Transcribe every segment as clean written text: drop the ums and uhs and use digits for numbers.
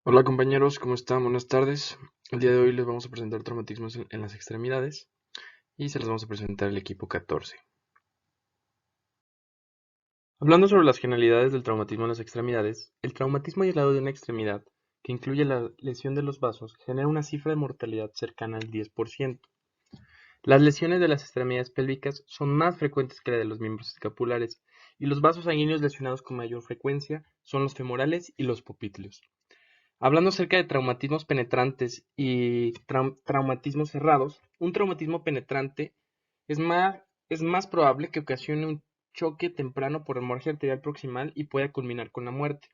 Hola compañeros, ¿cómo están? Buenas tardes. El día de hoy les vamos a presentar traumatismos en las extremidades y se les vamos a presentar el equipo 14. Hablando sobre las generalidades del traumatismo en las extremidades, el traumatismo aislado de una extremidad, que incluye la lesión de los vasos, genera una cifra de mortalidad cercana al 10%. Las lesiones de las extremidades pélvicas son más frecuentes que la de los miembros escapulares, y los vasos sanguíneos lesionados con mayor frecuencia son los femorales y los popliteos. Hablando acerca de traumatismos penetrantes y traumatismos cerrados, un traumatismo penetrante es más probable que ocasione un choque temprano por hemorragia arterial proximal y pueda culminar con la muerte.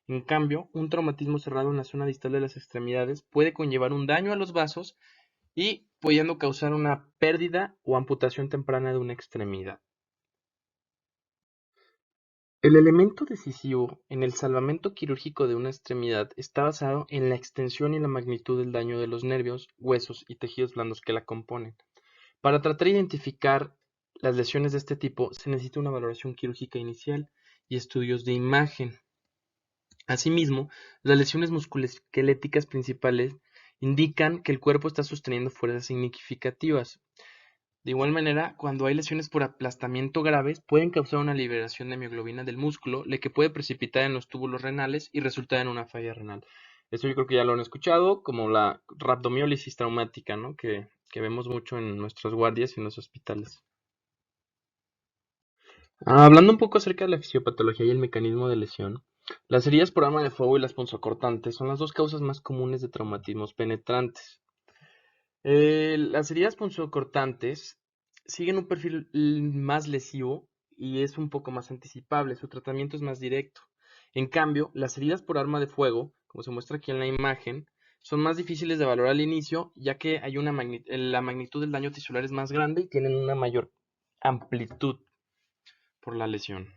En cambio, un traumatismo cerrado en la zona distal de las extremidades puede conllevar un daño a los vasos y pudiendo causar una pérdida o amputación temprana de una extremidad. El elemento decisivo en el salvamento quirúrgico de una extremidad está basado en la extensión y la magnitud del daño de los nervios, huesos y tejidos blandos que la componen. Para tratar de identificar las lesiones de este tipo, se necesita una valoración quirúrgica inicial y estudios de imagen. Asimismo, las lesiones musculoesqueléticas principales indican que el cuerpo está sosteniendo fuerzas significativas. De igual manera, cuando hay lesiones por aplastamiento graves, pueden causar una liberación de mioglobina del músculo, lo que puede precipitar en los túbulos renales y resultar en una falla renal. Eso yo creo que ya lo han escuchado, como la rhabdomiólisis traumática, ¿no? Que vemos mucho en nuestras guardias y en los hospitales. Hablando un poco acerca de la fisiopatología y el mecanismo de lesión, las heridas por arma de fuego y las punzocortantes son las dos causas más comunes de traumatismos penetrantes. Las heridas punzocortantes siguen un perfil más lesivo y es un poco más anticipable, su tratamiento es más directo. En cambio, las heridas por arma de fuego, como se muestra aquí en la imagen, son más difíciles de valorar al inicio, ya que hay la magnitud del daño tisular es más grande y tienen una mayor amplitud por la lesión.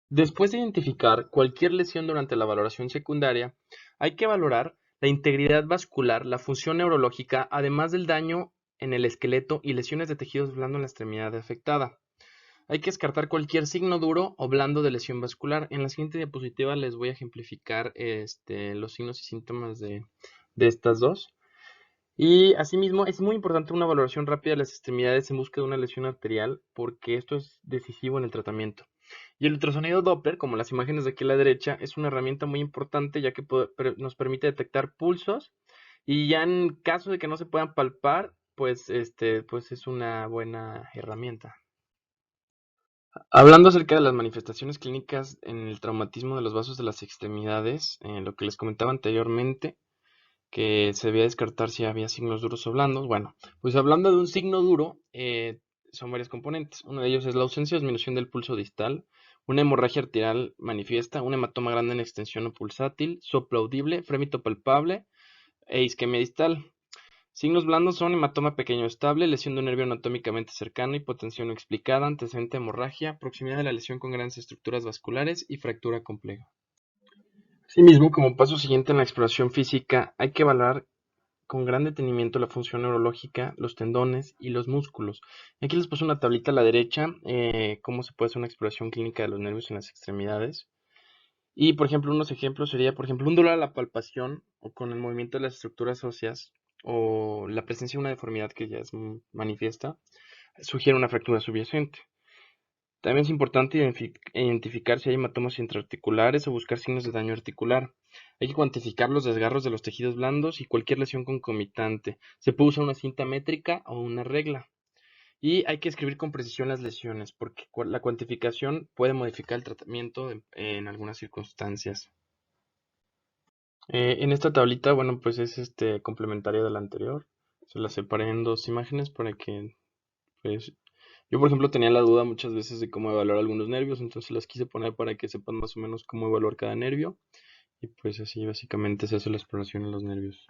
Después de identificar cualquier lesión durante la valoración secundaria, hay que valorar la integridad vascular, la función neurológica, además del daño en el esqueleto y lesiones de tejidos blandos en la extremidad afectada. Hay que descartar cualquier signo duro o blando de lesión vascular. En la siguiente diapositiva les voy a ejemplificar los signos y síntomas de estas dos. Y asimismo, es muy importante una valoración rápida de las extremidades en busca de una lesión arterial, porque esto es decisivo en el tratamiento. Y el ultrasonido Doppler, como las imágenes de aquí a la derecha, es una herramienta muy importante ya que nos permite detectar pulsos y ya en caso de que no se puedan palpar, pues es una buena herramienta. Hablando acerca de las manifestaciones clínicas en el traumatismo de los vasos de las extremidades, lo que les comentaba anteriormente, que se debía descartar si había signos duros o blandos. Bueno, pues hablando de un signo duro, son varios componentes. Uno de ellos es la ausencia o disminución del pulso distal, una hemorragia arterial manifiesta, un hematoma grande en extensión o pulsátil, soplo audible, frémito palpable e isquemia distal. Signos blandos son hematoma pequeño estable, lesión de un nervio anatómicamente cercano, hipotensión no explicada, antecedente de hemorragia, proximidad de la lesión con grandes estructuras vasculares y fractura compleja. Asimismo, como paso siguiente en la exploración física, hay que evaluar con gran detenimiento la función neurológica, los tendones y los músculos. Aquí les puse una tablita a la derecha, cómo se puede hacer una exploración clínica de los nervios en las extremidades. Y, por ejemplo, unos ejemplos sería, por ejemplo, un dolor a la palpación o con el movimiento de las estructuras óseas o la presencia de una deformidad que ya es manifiesta, sugiere una fractura subyacente. También es importante identificar si hay hematomas intraarticulares o buscar signos de daño articular. Hay que cuantificar los desgarros de los tejidos blandos y cualquier lesión concomitante. Se puede usar una cinta métrica o una regla. Y hay que escribir con precisión las lesiones, porque la cuantificación puede modificar el tratamiento en algunas circunstancias. En esta tablita, bueno, pues es complementaria de la anterior. Se la separé en dos imágenes para que, pues, yo, por ejemplo, tenía la duda muchas veces de cómo evaluar algunos nervios, entonces las quise poner para que sepan más o menos cómo evaluar cada nervio. Y pues así básicamente se hace la exploración en los nervios.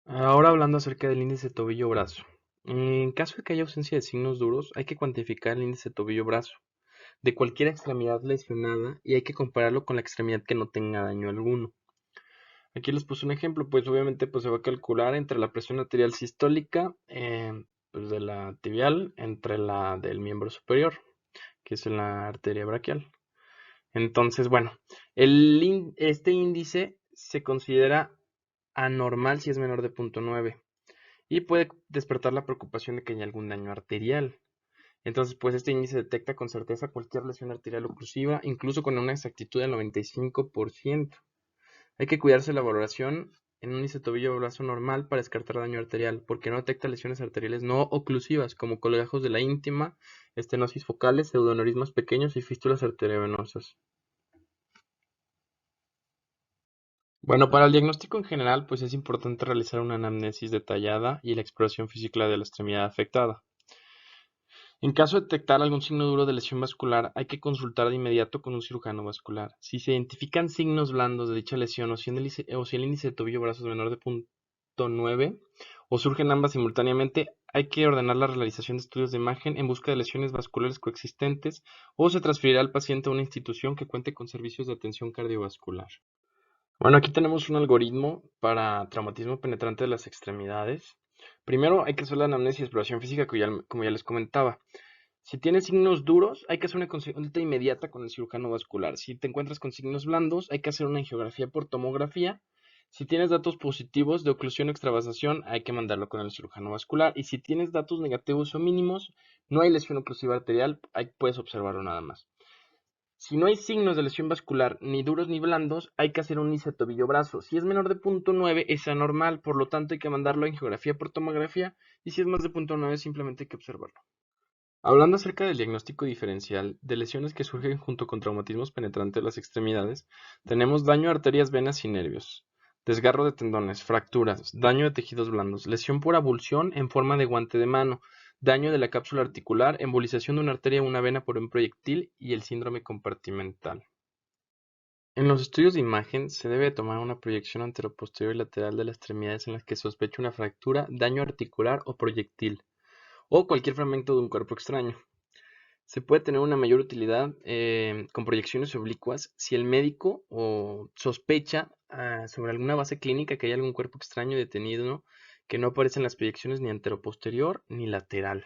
Ahora hablando acerca del índice tobillo-brazo. En caso de que haya ausencia de signos duros, hay que cuantificar el índice tobillo-brazo de cualquier extremidad lesionada y hay que compararlo con la extremidad que no tenga daño alguno. Aquí les puse un ejemplo, pues obviamente pues se va a calcular entre la presión arterial sistólica pues de la tibial entre la del miembro superior, que es la arteria braquial. Entonces, bueno, este índice se considera anormal si es menor de 0,9 y puede despertar la preocupación de que haya algún daño arterial. Entonces, pues este índice detecta con certeza cualquier lesión arterial oclusiva, incluso con una exactitud del 95%. Hay que cuidarse la valoración en un índice tobillo-brazo normal para descartar daño arterial, porque no detecta lesiones arteriales no oclusivas, como colgajos de la íntima, estenosis focales, pseudoaneurismas pequeños y fístulas arteriovenosas. Bueno, para el diagnóstico en general, pues es importante realizar una anamnesis detallada y la exploración física de la extremidad afectada. En caso de detectar algún signo duro de lesión vascular, hay que consultar de inmediato con un cirujano vascular. Si se identifican signos blandos de dicha lesión o si el índice de tobillo-brazo es menor de 0,9 o surgen ambas simultáneamente, hay que ordenar la realización de estudios de imagen en busca de lesiones vasculares coexistentes o se transferirá al paciente a una institución que cuente con servicios de atención cardiovascular. Bueno, aquí tenemos un algoritmo para traumatismo penetrante de las extremidades. Primero hay que hacer la anamnesis y exploración física, como ya les comentaba. Si tienes signos duros, hay que hacer una consulta inmediata con el cirujano vascular. Si te encuentras con signos blandos, hay que hacer una angiografía por tomografía. Si tienes datos positivos de oclusión o extravasación, hay que mandarlo con el cirujano vascular. Y si tienes datos negativos o mínimos, no hay lesión oclusiva arterial, ahí puedes observarlo nada más. Si no hay signos de lesión vascular, ni duros ni blandos, hay que hacer un índice tobillo-brazo. Si es menor de 0,9 es anormal, por lo tanto hay que mandarlo a angiografía por tomografía. Y si es más de 0,9 simplemente hay que observarlo. Hablando acerca del diagnóstico diferencial de lesiones que surgen junto con traumatismos penetrantes de las extremidades, tenemos daño a arterias, venas y nervios, desgarro de tendones, fracturas, daño de tejidos blandos, lesión por abulsión en forma de guante de mano, daño de la cápsula articular, embolización de una arteria o una vena por un proyectil y el síndrome compartimental. En los estudios de imagen se debe tomar una proyección anteroposterior y lateral de las extremidades en las que sospeche una fractura, daño articular o proyectil, o cualquier fragmento de un cuerpo extraño. Se puede tener una mayor utilidad con proyecciones oblicuas si el médico sospecha sobre alguna base clínica que hay algún cuerpo extraño detenido que no aparece en las proyecciones ni anteroposterior ni lateral.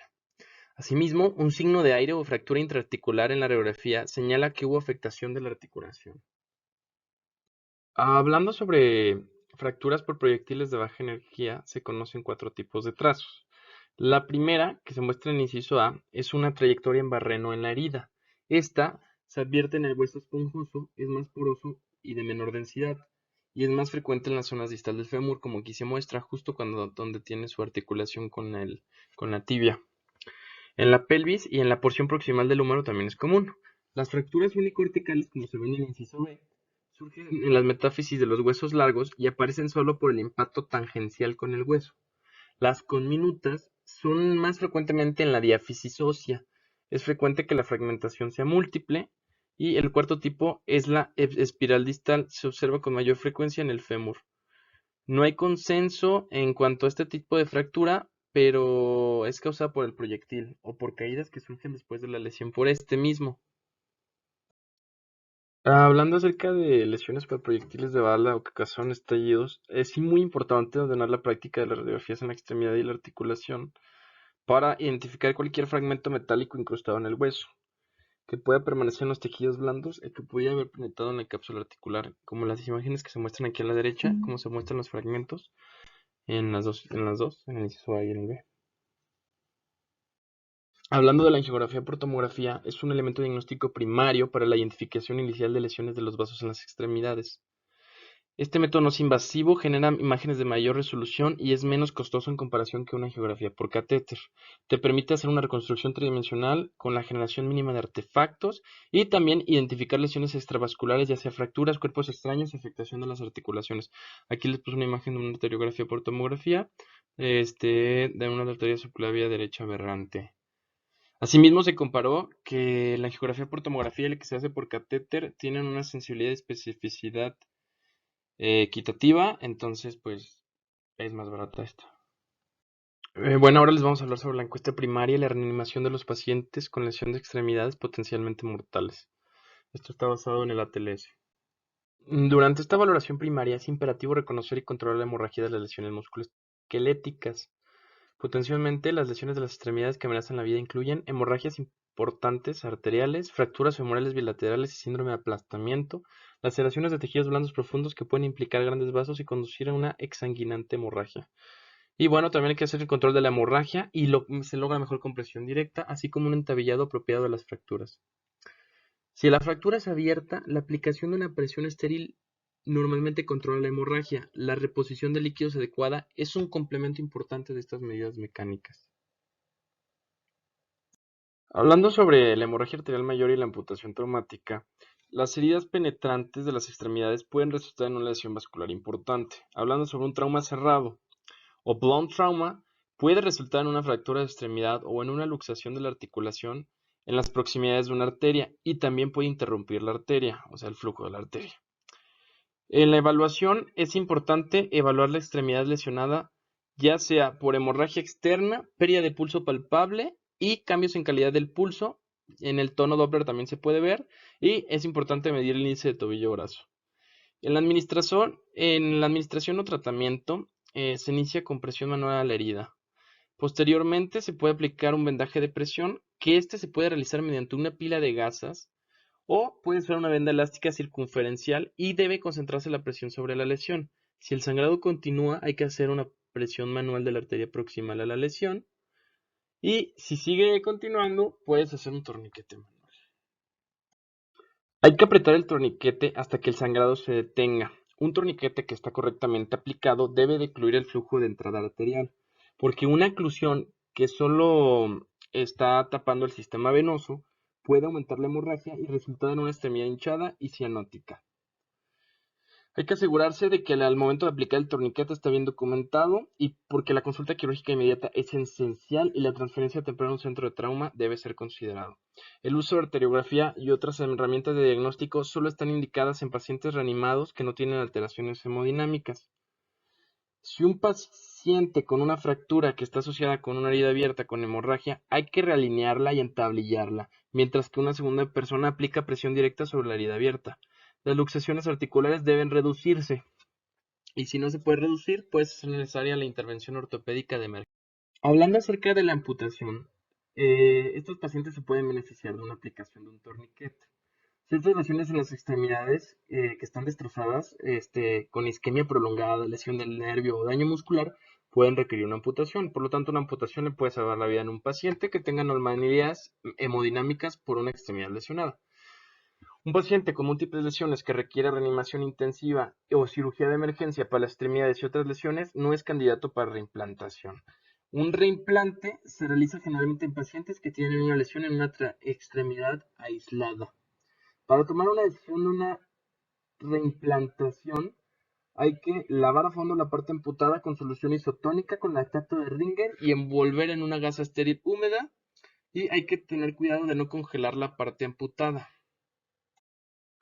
Asimismo, un signo de aire o fractura intraarticular en la radiografía señala que hubo afectación de la articulación. Hablando sobre fracturas por proyectiles de baja energía, se conocen 4 tipos de trazos. La primera, que se muestra en el inciso A, es una trayectoria en barreno en la herida. Esta se advierte en el hueso esponjoso, es más poroso y de menor densidad, y es más frecuente en las zonas distal del fémur, como aquí se muestra, justo donde tiene su articulación con la tibia. En la pelvis y en la porción proximal del húmero también es común. Las fracturas unicorticales, como se ven en el inciso B, surgen en las metáfisis de los huesos largos y aparecen solo por el impacto tangencial con el hueso. Las conminutas son más frecuentemente en la diáfisis ósea. Es frecuente que la fragmentación sea múltiple. Y el cuarto tipo es la espiral distal. Se observa con mayor frecuencia en el fémur. No hay consenso en cuanto a este tipo de fractura, pero es causada por el proyectil o por caídas que surgen después de la lesión por este mismo. Hablando acerca de lesiones por proyectiles de bala o que causan estallidos, es muy importante ordenar la práctica de las radiografías en la extremidad y la articulación para identificar cualquier fragmento metálico incrustado en el hueso, que pueda permanecer en los tejidos blandos y que pudiera haber penetrado en la cápsula articular, como las imágenes que se muestran aquí a la derecha, como se muestran los fragmentos en el inciso A y en el B. Hablando de la angiografía por tomografía, es un elemento diagnóstico primario para la identificación inicial de lesiones de los vasos en las extremidades. Este método no es invasivo, genera imágenes de mayor resolución y es menos costoso en comparación que una angiografía por catéter. Te permite hacer una reconstrucción tridimensional con la generación mínima de artefactos y también identificar lesiones extravasculares, ya sea fracturas, cuerpos extraños y afectación de las articulaciones. Aquí les puse una imagen de una arteriografía por tomografía, de una arteria subclavia derecha aberrante. Asimismo, se comparó que la angiografía por tomografía y la que se hace por catéter tienen una sensibilidad y especificidad equitativa, entonces pues es más barata esta. Bueno, ahora les vamos a hablar sobre la encuesta primaria y la reanimación de los pacientes con lesión de extremidades potencialmente mortales. Esto está basado en el ATLS. Durante esta valoración primaria es imperativo reconocer y controlar la hemorragia de las lesiones musculoesqueléticas. Potencialmente, las lesiones de las extremidades que amenazan la vida incluyen hemorragias importantes arteriales, fracturas femorales bilaterales y síndrome de aplastamiento, laceraciones de tejidos blandos profundos que pueden implicar grandes vasos y conducir a una exsanguinante hemorragia. Y bueno, también hay que hacer el control de la hemorragia y se logra mejor compresión directa, así como un entabillado apropiado de las fracturas. Si la fractura es abierta, la aplicación de una presión estéril normalmente controla la hemorragia. La reposición de líquidos adecuada es un complemento importante de estas medidas mecánicas. Hablando sobre la hemorragia arterial mayor y la amputación traumática, las heridas penetrantes de las extremidades pueden resultar en una lesión vascular importante. Hablando sobre un trauma cerrado o blunt trauma, puede resultar en una fractura de extremidad o en una luxación de la articulación en las proximidades de una arteria y también puede interrumpir la arteria, o sea, el flujo de la arteria. En la evaluación es importante evaluar la extremidad lesionada, ya sea por hemorragia externa, pérdida de pulso palpable y cambios en calidad del pulso. En el tono Doppler también se puede ver y es importante medir el índice de tobillo-brazo. En la administración o tratamiento se inicia con presión manual a la herida. Posteriormente se puede aplicar un vendaje de presión, que este se puede realizar mediante una pila de gasas o puede ser una venda elástica circunferencial y debe concentrarse la presión sobre la lesión. Si el sangrado continúa, hay que hacer una presión manual de la arteria proximal a la lesión. Y si sigue continuando, puedes hacer un torniquete manual. Hay que apretar el torniquete hasta que el sangrado se detenga. Un torniquete que está correctamente aplicado debe de ocluir el flujo de entrada arterial, porque una oclusión que solo está tapando el sistema venoso puede aumentar la hemorragia y resultar en una extremidad hinchada y cianótica. Hay que asegurarse de que al momento de aplicar el torniquete está bien documentado y porque la consulta quirúrgica inmediata es esencial y la transferencia temprana a un centro de trauma debe ser considerado. El uso de arteriografía y otras herramientas de diagnóstico solo están indicadas en pacientes reanimados que no tienen alteraciones hemodinámicas. Si un paciente con una fractura que está asociada con una herida abierta con hemorragia, hay que realinearla y entablillarla, mientras que una segunda persona aplica presión directa sobre la herida abierta. Las luxaciones articulares deben reducirse y si no se puede reducir, puede ser necesaria la intervención ortopédica de emergencia. Hablando acerca de la amputación, estos pacientes se pueden beneficiar de una aplicación de un torniquete. Ciertas lesiones en las extremidades que están destrozadas, con isquemia prolongada, lesión del nervio o daño muscular, pueden requerir una amputación. Por lo tanto, una amputación le puede salvar la vida en un paciente que tenga anomalías hemodinámicas por una extremidad lesionada. Un paciente con múltiples lesiones que requiere reanimación intensiva o cirugía de emergencia para las extremidades y otras lesiones no es candidato para reimplantación. Un reimplante se realiza generalmente en pacientes que tienen una lesión en una extremidad aislada. Para tomar una decisión de una reimplantación, hay que lavar a fondo la parte amputada con solución isotónica con lactato de Ringer y envolver en una gasa estéril húmeda. Y hay que tener cuidado de no congelar la parte amputada.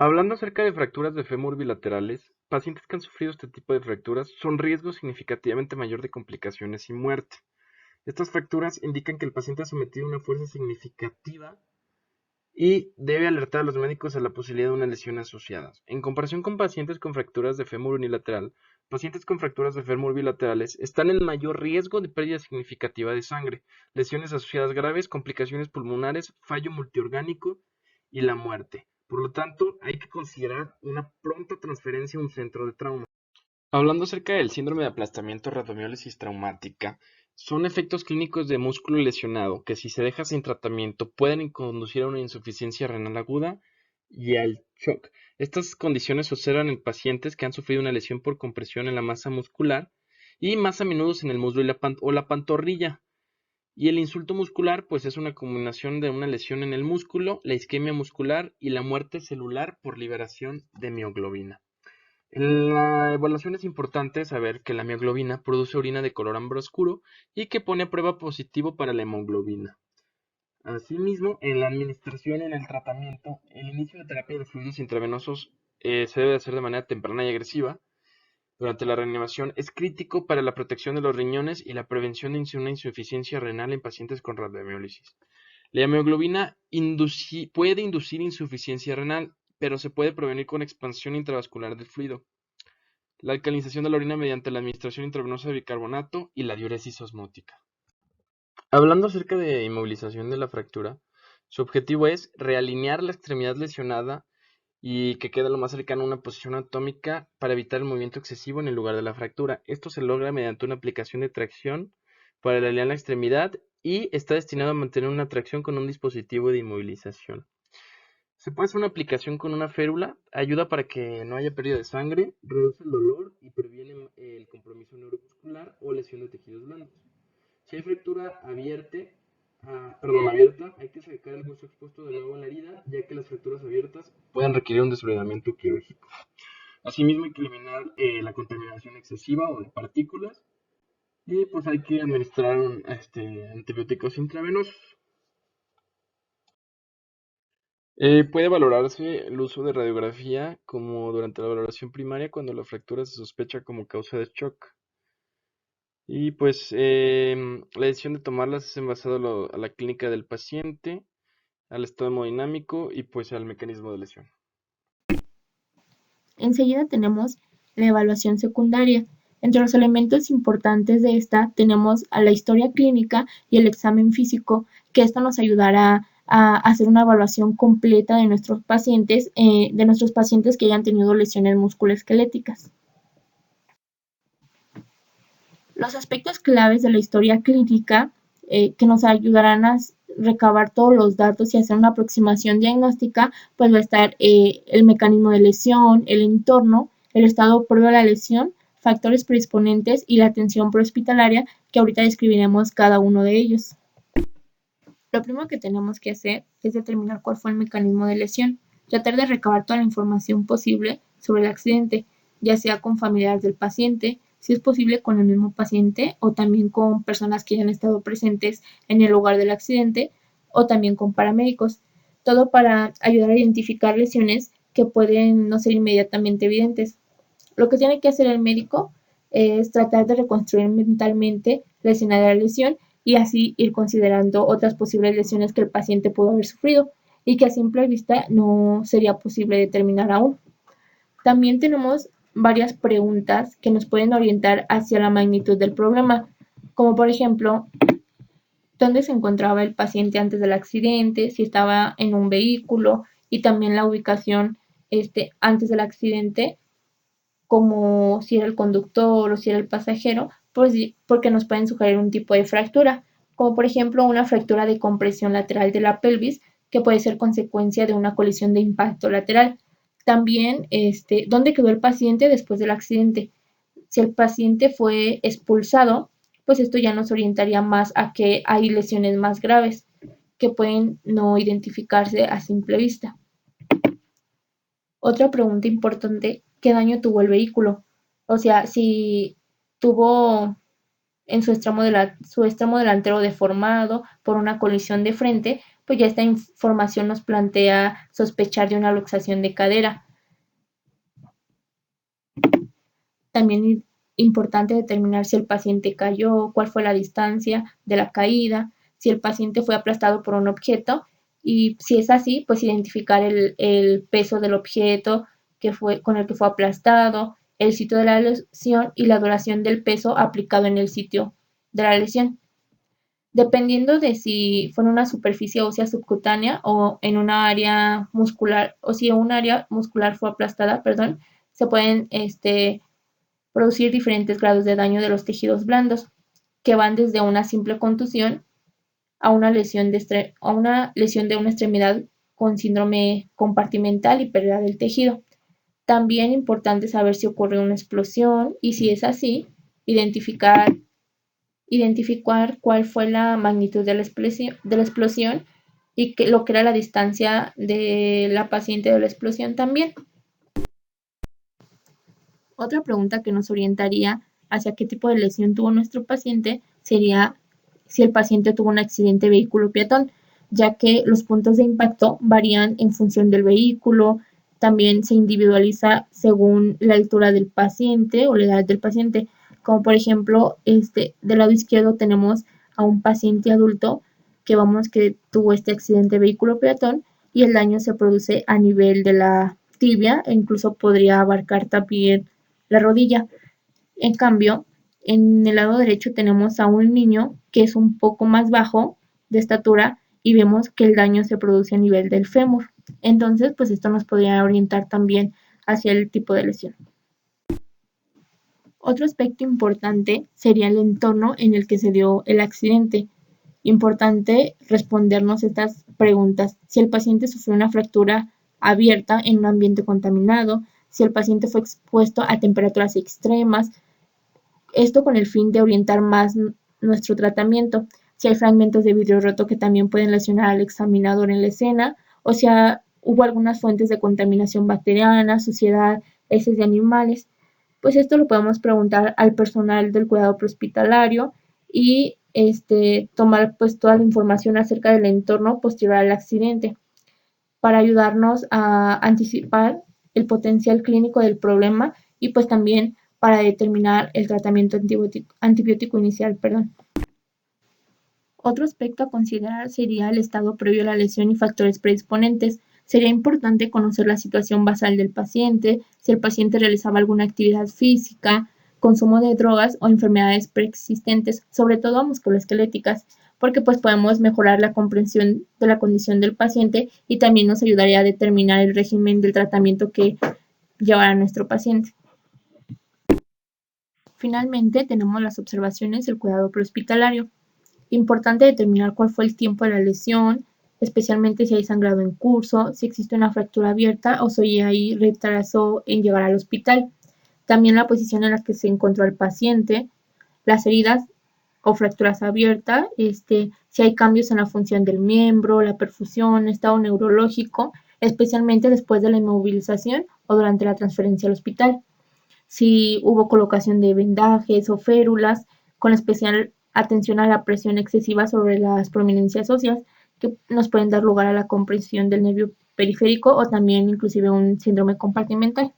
Hablando acerca de fracturas de fémur bilaterales, pacientes que han sufrido este tipo de fracturas son riesgo significativamente mayor de complicaciones y muerte. Estas fracturas indican que el paciente ha sometido una fuerza significativa y debe alertar a los médicos a la posibilidad de una lesión asociada. En comparación con pacientes con fracturas de fémur unilateral, pacientes con fracturas de fémur bilaterales están en mayor riesgo de pérdida significativa de sangre, lesiones asociadas graves, complicaciones pulmonares, fallo multiorgánico y la muerte. Por lo tanto, hay que considerar una pronta transferencia a un centro de trauma. Hablando acerca del síndrome de aplastamiento radiomiólisis traumática, son efectos clínicos de músculo lesionado que si se deja sin tratamiento pueden conducir a una insuficiencia renal aguda y al shock. Estas condiciones se observan en pacientes que han sufrido una lesión por compresión en la masa muscular y más a menudo en el muslo o la pantorrilla. Y el insulto muscular pues es una combinación de una lesión en el músculo, la isquemia muscular y la muerte celular por liberación de mioglobina. En la evaluación es importante saber que la mioglobina produce orina de color ámbar oscuro y que pone a prueba positivo para la hemoglobina. Asimismo, en la administración y en el tratamiento, el inicio de terapia de fluidos intravenosos se debe hacer de manera temprana y agresiva. Durante la reanimación es crítico para la protección de los riñones y la prevención de una insuficiencia renal en pacientes con radiomiólisis. La hemoglobina puede inducir insuficiencia renal, pero se puede prevenir con expansión intravascular del fluido, la alcalinización de la orina mediante la administración intravenosa de bicarbonato y la diuresis osmótica. Hablando acerca de inmovilización de la fractura, Su objetivo es realinear la extremidad lesionada y que quede lo más cercano a una posición anatómica para evitar el movimiento excesivo en el lugar de la fractura. Esto se logra mediante una aplicación de tracción para alinear la extremidad y está destinado a mantener una tracción con un dispositivo de inmovilización. Se puede hacer una aplicación con una férula, ayuda para que no haya pérdida de sangre, reduce el dolor y previene el compromiso neuromuscular o lesión de tejidos blandos. Si hay fractura abierta, hay que sacar el hueso expuesto de nuevo a la herida, ya que las fracturas abiertas pueden requerir un desbridamiento quirúrgico. Asimismo, hay que eliminar la contaminación excesiva o de partículas y pues hay que administrar antibióticos intravenosos. Puede valorarse el uso de radiografía como durante la valoración primaria cuando la fractura se sospecha como causa de shock. Y pues la decisión de tomarlas es en basado a la clínica del paciente, al estado hemodinámico y pues al mecanismo de lesión. Enseguida tenemos la evaluación secundaria. Entre los elementos importantes de esta tenemos a la historia clínica y el examen físico, que esto nos ayudará a hacer una evaluación completa de nuestros pacientes que hayan tenido lesiones musculoesqueléticas. Los aspectos claves de la historia clínica que nos ayudarán a recabar todos los datos y hacer una aproximación diagnóstica, pues va a estar el mecanismo de lesión, el entorno, el estado previo a la lesión, factores predisponentes y la atención prehospitalaria, que ahorita describiremos cada uno de ellos. Lo primero que tenemos que hacer es determinar cuál fue el mecanismo de lesión, tratar de recabar toda la información posible sobre el accidente, ya sea con familiares del paciente, si es posible con el mismo paciente o también con personas que hayan estado presentes en el lugar del accidente o también con paramédicos. Todo para ayudar a identificar lesiones que pueden no ser inmediatamente evidentes. Lo que tiene que hacer el médico es tratar de reconstruir mentalmente la escena de la lesión y así ir considerando otras posibles lesiones que el paciente pudo haber sufrido y que a simple vista no sería posible determinar aún. También tenemos varias preguntas que nos pueden orientar hacia la magnitud del problema, como por ejemplo, ¿dónde se encontraba el paciente antes del accidente? Si estaba en un vehículo y también la ubicación antes del accidente, como si era el conductor o si era el pasajero, pues porque nos pueden sugerir un tipo de fractura, como por ejemplo una fractura de compresión lateral de la pelvis, que puede ser consecuencia de una colisión de impacto lateral. También, ¿dónde quedó el paciente después del accidente? Si el paciente fue expulsado, pues esto ya nos orientaría más a que hay lesiones más graves que pueden no identificarse a simple vista. Otra pregunta importante, ¿qué daño tuvo el vehículo? O sea, si tuvo en su extremo delantero deformado por una colisión de frente, pues ya esta información nos plantea sospechar de una luxación de cadera. También es importante determinar si el paciente cayó, cuál fue la distancia de la caída, si el paciente fue aplastado por un objeto y si es así, pues identificar el peso del objeto con el que fue aplastado, el sitio de la lesión y la duración del peso aplicado en el sitio de la lesión. Dependiendo de si fue en una superficie ósea subcutánea o en una área muscular, o si un área muscular fue aplastada, perdón, se pueden producir diferentes grados de daño de los tejidos blandos, que van desde una simple contusión a una lesión de una extremidad con síndrome compartimental y pérdida del tejido. También es importante saber si ocurrió una explosión y si es así, identificar cuál fue la magnitud de la explosión y lo que era la distancia de la paciente de la explosión también. Otra pregunta que nos orientaría hacia qué tipo de lesión tuvo nuestro paciente sería si el paciente tuvo un accidente vehículo-peatón, ya que los puntos de impacto varían en función del vehículo, también se individualiza según la altura del paciente o la edad del paciente, como por ejemplo, del lado izquierdo tenemos a un paciente adulto que tuvo este accidente vehículo-peatón y el daño se produce a nivel de la tibia e incluso podría abarcar también la rodilla. En cambio, en el lado derecho tenemos a un niño que es un poco más bajo de estatura y vemos que el daño se produce a nivel del fémur. Entonces, pues esto nos podría orientar también hacia el tipo de lesión. Otro aspecto importante sería el entorno en el que se dio el accidente. Importante respondernos estas preguntas. Si el paciente sufrió una fractura abierta en un ambiente contaminado, si el paciente fue expuesto a temperaturas extremas, esto con el fin de orientar más nuestro tratamiento. Si hay fragmentos de vidrio roto que también pueden lesionar al examinador en la escena, o si hubo algunas fuentes de contaminación bacteriana, suciedad, heces de animales, pues esto lo podemos preguntar al personal del cuidado prehospitalario y tomar pues toda la información acerca del entorno posterior al accidente para ayudarnos a anticipar el potencial clínico del problema y pues también para determinar el tratamiento antibiótico inicial, perdón. Otro aspecto a considerar sería el estado previo a la lesión y factores predisponentes. Sería importante conocer la situación basal del paciente, si el paciente realizaba alguna actividad física, consumo de drogas o enfermedades preexistentes, sobre todo musculoesqueléticas, porque pues podemos mejorar la comprensión de la condición del paciente y también nos ayudaría a determinar el régimen del tratamiento que llevará nuestro paciente. Finalmente, tenemos las observaciones del cuidado prehospitalario. Importante determinar cuál fue el tiempo de la lesión, especialmente si hay sangrado en curso, si existe una fractura abierta o si hay retraso en llegar al hospital. También la posición en la que se encontró el paciente, las heridas o fracturas abiertas, si hay cambios en la función del miembro, la perfusión, estado neurológico, especialmente después de la inmovilización o durante la transferencia al hospital. Si hubo colocación de vendajes o férulas, con especial atención a la presión excesiva sobre las prominencias óseas, que nos pueden dar lugar a la compresión del nervio periférico o también inclusive un síndrome compartimental.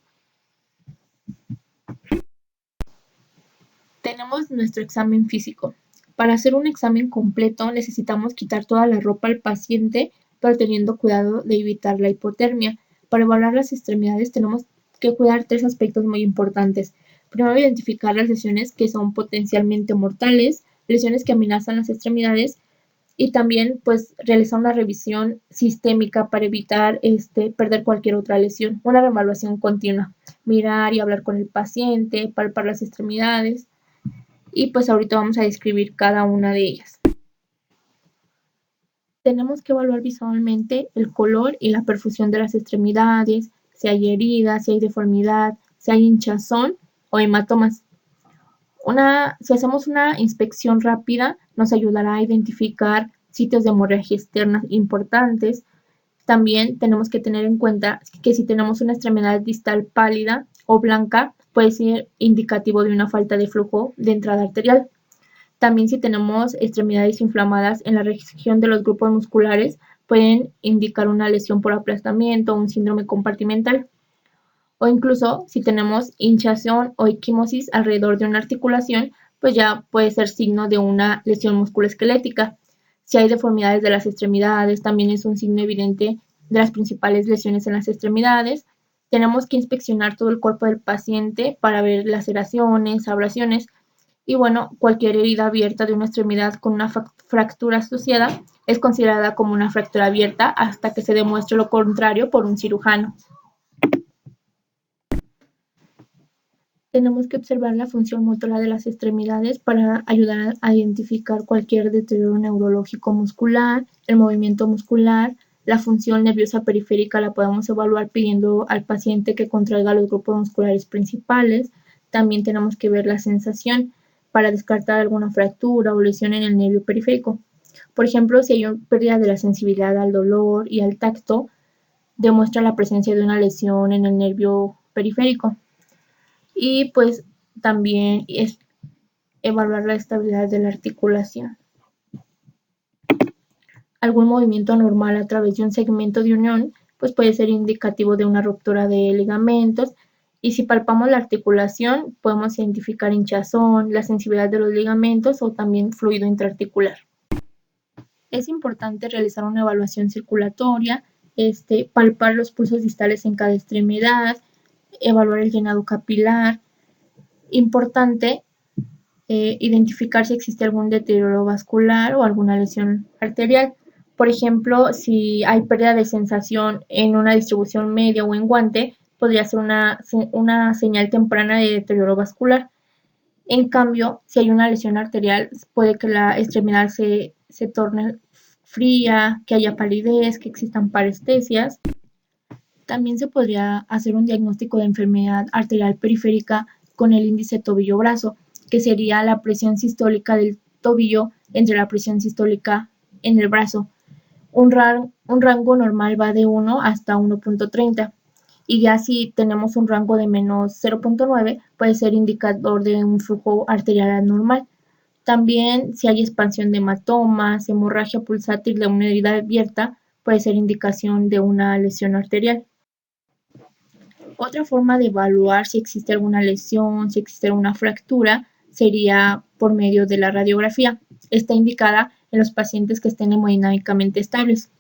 Tenemos nuestro examen físico. Para hacer un examen completo necesitamos quitar toda la ropa al paciente, pero teniendo cuidado de evitar la hipotermia. Para evaluar las extremidades tenemos que cuidar 3 aspectos muy importantes. Primero, identificar las lesiones que son potencialmente mortales, lesiones que amenazan las extremidades y también pues realizar una revisión sistémica para evitar perder cualquier otra lesión, una reevaluación continua, mirar y hablar con el paciente, palpar las extremidades y pues ahorita vamos a describir cada una de ellas. Tenemos que evaluar visualmente el color y la perfusión de las extremidades, si hay heridas, si hay deformidad, si hay hinchazón o hematomas. Si hacemos una inspección rápida, nos ayudará a identificar sitios de hemorragia externa importantes. También tenemos que tener en cuenta que si tenemos una extremidad distal pálida o blanca, puede ser indicativo de una falta de flujo de entrada arterial. También si tenemos extremidades inflamadas en la región de los grupos musculares, pueden indicar una lesión por aplastamiento o un síndrome compartimental. O incluso si tenemos hinchazón o equimosis alrededor de una articulación, pues ya puede ser signo de una lesión musculoesquelética. Si hay deformidades de las extremidades, también es un signo evidente de las principales lesiones en las extremidades. Tenemos que inspeccionar todo el cuerpo del paciente para ver laceraciones, abrasiones y bueno, cualquier herida abierta de una extremidad con una fractura asociada es considerada como una fractura abierta hasta que se demuestre lo contrario por un cirujano. Tenemos que observar la función motora de las extremidades para ayudar a identificar cualquier deterioro neurológico muscular, el movimiento muscular, la función nerviosa periférica la podemos evaluar pidiendo al paciente que contraiga los grupos musculares principales. También tenemos que ver la sensación para descartar alguna fractura o lesión en el nervio periférico. Por ejemplo, si hay una pérdida de la sensibilidad al dolor y al tacto, demuestra la presencia de una lesión en el nervio periférico. Y pues también es evaluar la estabilidad de la articulación. Algún movimiento anormal a través de un segmento de unión pues puede ser indicativo de una ruptura de ligamentos y si palpamos la articulación podemos identificar hinchazón, la sensibilidad de los ligamentos o también fluido intraarticular. Es importante realizar una evaluación circulatoria, palpar los pulsos distales en cada extremidad, evaluar el llenado capilar. Importante identificar si existe algún deterioro vascular o alguna lesión arterial. Por ejemplo, si hay pérdida de sensación en una distribución media o en guante, podría ser una señal temprana de deterioro vascular. En cambio, si hay una lesión arterial, puede que la extremidad se torne fría, que haya palidez, que existan parestesias. También se podría hacer un diagnóstico de enfermedad arterial periférica con el índice tobillo-brazo, que sería la presión sistólica del tobillo entre la presión sistólica en el brazo. Un rango normal va de 1 hasta 1.30 y ya si tenemos un rango de menos 0.9 puede ser indicador de un flujo arterial anormal. También si hay expansión de hematomas, hemorragia pulsátil de una herida abierta, puede ser indicación de una lesión arterial. Otra forma de evaluar si existe alguna lesión, si existe alguna fractura, sería por medio de la radiografía. Está indicada en los pacientes que estén hemodinámicamente estables.